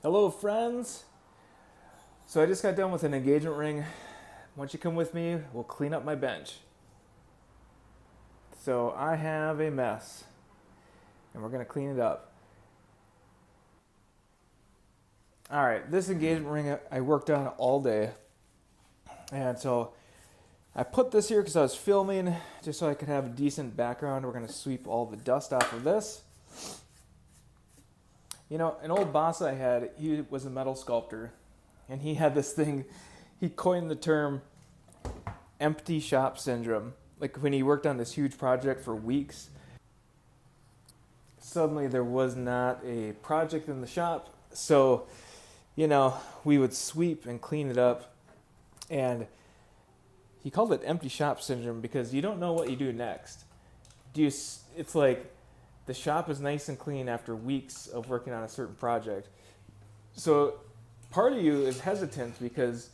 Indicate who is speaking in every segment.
Speaker 1: Hello, friends. So I just got done with an engagement ring. Once you come with me, we'll clean up my bench. So I have a mess, and we're gonna clean it up. All right, this engagement ring I worked on all day, and so I put this here because I was filming, just so I could have a decent background. We're gonna sweep all the dust off of this. You know, an old boss I had, he was a metal sculptor, and he had this thing. He coined the term empty shop syndrome. Like when he worked on this huge project for weeks, suddenly there was not a project in the shop. So, we would sweep and clean it up. And he called it empty shop syndrome because you don't know what you do next. It's like the shop is nice and clean after weeks of working on a certain project. So part of you is hesitant because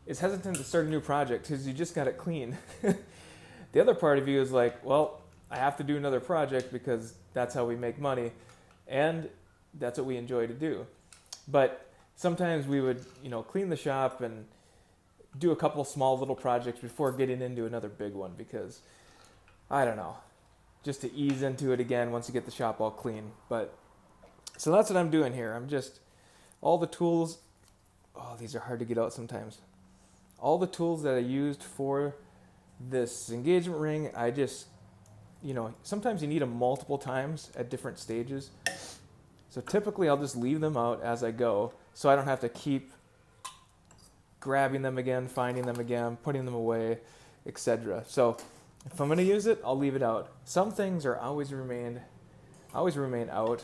Speaker 1: it's hesitant to start a new project because you just got it clean. The other part of you is like, well, I have to do another project because that's how we make money and that's what we enjoy to do. But sometimes we would, clean the shop and do a couple small little projects before getting into another big one because I don't know, just to ease into it again once you get the shop all clean. But so that's what I'm doing here. I'm just all the tools. Oh, these are hard to get out sometimes. All the tools that I used for this engagement ring, I just, sometimes you need them multiple times at different stages. So typically I'll just leave them out as I go so I don't have to keep grabbing them again, finding them again, putting them away, etc. So if I'm going to use it, I'll leave it out. Some things are always remain out.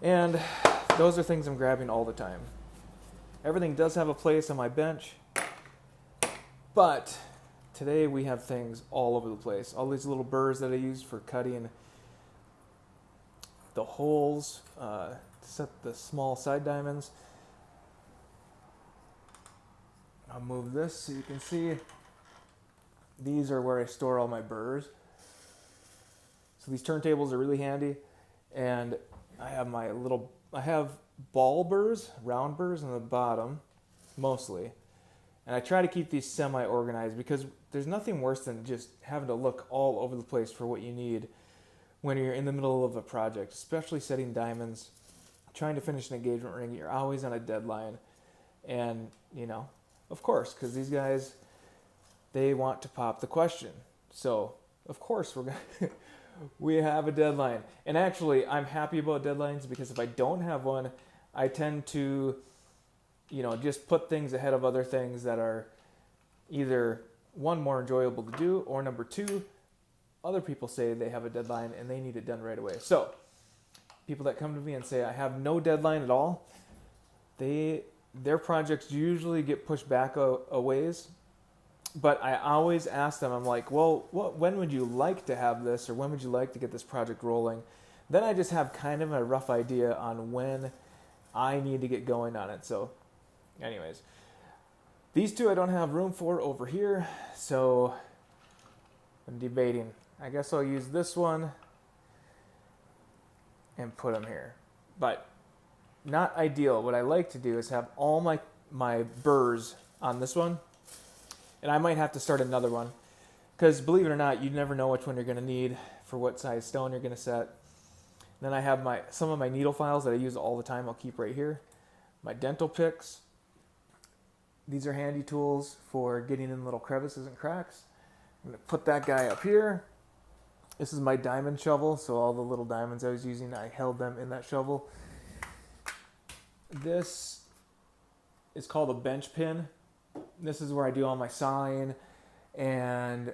Speaker 1: And those are things I'm grabbing all the time. Everything does have a place on my bench, but today we have things all over the place. All these little burrs that I use for cutting the holes, to set the small side diamonds. I'll move this so you can see. These are where I store all my burrs. So these turntables are really handy, and I have ball burrs, round burrs on the bottom, mostly. And I try to keep these semi-organized because there's nothing worse than just having to look all over the place for what you need when you're in the middle of a project, especially setting diamonds, trying to finish an engagement ring. You're always on a deadline. And, of course, because these guys, they want to pop the question. So, of course, we have a deadline. And actually, I'm happy about deadlines because if I don't have one, I tend to, just put things ahead of other things that are either one, more enjoyable to do, or number two, other people say they have a deadline and they need it done right away. So people that come to me and say I have no deadline at all, their projects usually get pushed back a ways. But I always ask them, I'm like, well, when would you like to have this, or when would you like to get this project rolling? Then I just have kind of a rough idea on when I need to get going on it. So anyways, these two I don't have room for over here, so I'm debating. I guess I'll use this one and put them here. But not ideal. What I like to do is have all my burrs on this one, and I might have to start another one because believe it or not, you never know which one you're going to need for what size stone you're going to set. Then I have some of my needle files that I use all the time. I'll keep right here. My dental picks. These are handy tools for getting in little crevices and cracks. I'm going to put that guy up here. This is my diamond shovel, so all the little diamonds I was using, I held them in that shovel. This is called a bench pin. This is where I do all my sawing and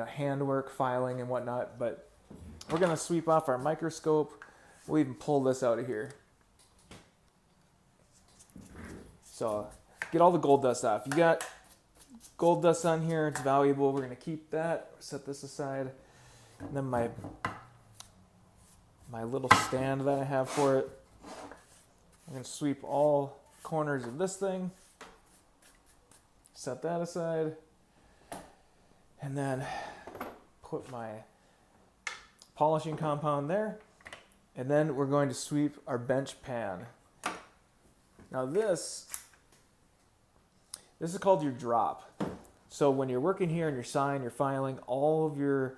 Speaker 1: handwork, filing, and whatnot. But we're going to sweep off our microscope. We'll even pull this out of here. So get all the gold dust off. You got gold dust on here. It's valuable. We're going to keep that. Set this aside. And then my little stand that I have for it. I'm going to sweep all corners of this thing. Set that aside. And then put my polishing compound there. And then we're going to sweep our bench pan. Now this is called your drop. So when you're working here and you're sawing, you're filing, all of your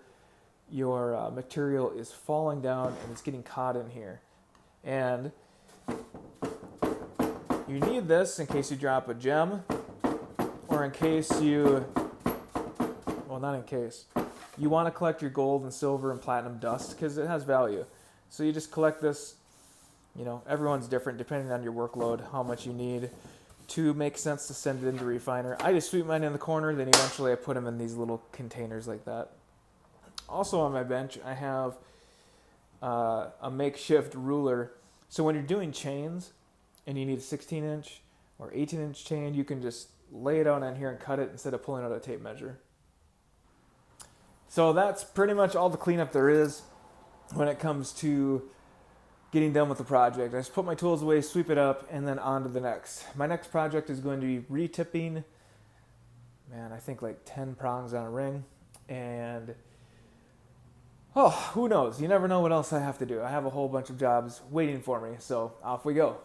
Speaker 1: material is falling down and it's getting caught in here. And you need this in case you drop a gem, or in case you, well, not in case, you want to collect your gold and silver and platinum dust because it has value. So you just collect this. You know, everyone's different depending on your workload, how much you need to make sense to send it into the refiner. I just sweep mine in the corner, then eventually I put them in these little containers like that. Also on my bench, I have a makeshift ruler. So when you're doing chains and you need a 16-inch or 18-inch chain, you can just lay it out on here and cut it instead of pulling out a tape measure. So that's pretty much all the cleanup there is when it comes to getting done with the project. I just put my tools away, sweep it up, and then on to the next. My next project is going to be retipping, I think like 10 prongs on a ring. And, who knows? You never know what else I have to do. I have a whole bunch of jobs waiting for me, so off we go.